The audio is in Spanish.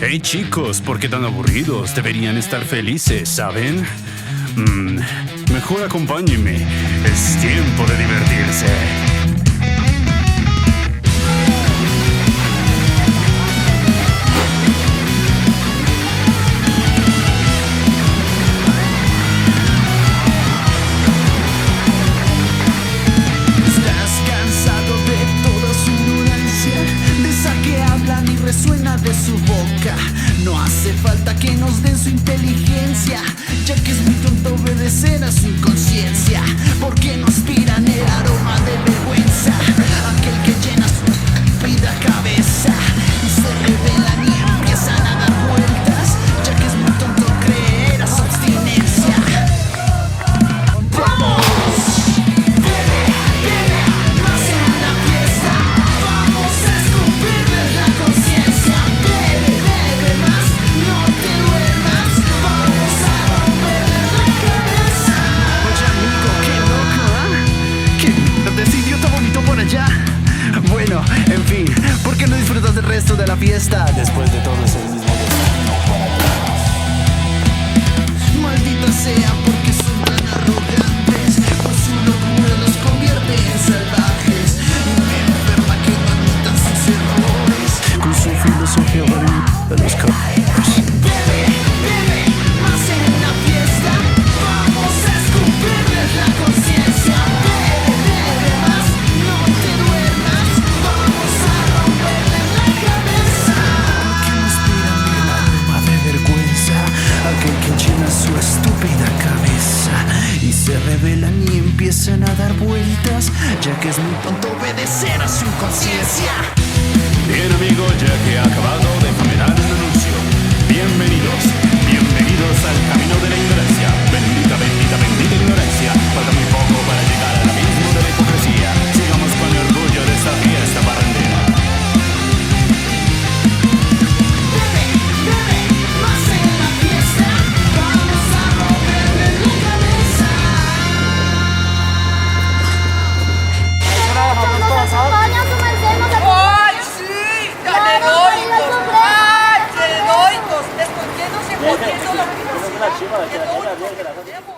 Hey chicos, ¿por qué tan aburridos? Deberían estar felices, ¿saben? Mejor acompáñenme. Es tiempo de divertirse. Resuena de su boca. No hace falta que nos den su inteligencia, ya que es muy tonto obedecer a su inconsciencia, porque no aspiran el aroma de vergüenza, aquel que llena su vida cabeza y se rebelan y empiezan a dar vueltas, ya que es muy tonto creer a su abstinencia. ¡Vamos! Bueno, en fin, ¿por qué no disfrutas del resto de la fiesta? Después de todo es el mismo destino para todos. Maldita sea, porque son tan arrogantes, por su locura los convierte en salvajes, y me enferma que no admitan sus errores, con su filosofía de los cabros. Bebe, bebe, más en la fiesta, vamos a escupirles la conciencia. Bebe, bebe más, no te duermas, vamos a romperles la cabeza. Porque no inspiran ni el aroma de vergüenza, aquel que llena su estúpida cabeza y se rebelan y empiezan a dar vueltas, ya que es muy tonto obedecer a su inconsciencia. Bien amigos, ya que ha acabado, déjame dar un anuncio. Bienvenidos al camino de la ignorancia. Bendita, bendita, bendita ignorancia. Falta muy poco para llegar al abismo de la hipocresía. Sigamos con el orgullo de esta fiesta parrandera. Bebe, bebe, más en la fiesta, vamos a romperle la cabeza. Nos acompaña su merced, nos acompaña. ¡Ay, sí! ¡Caledónicos! ¡Ay, caledónicos! Escondiéndose, jodiendo la universidad.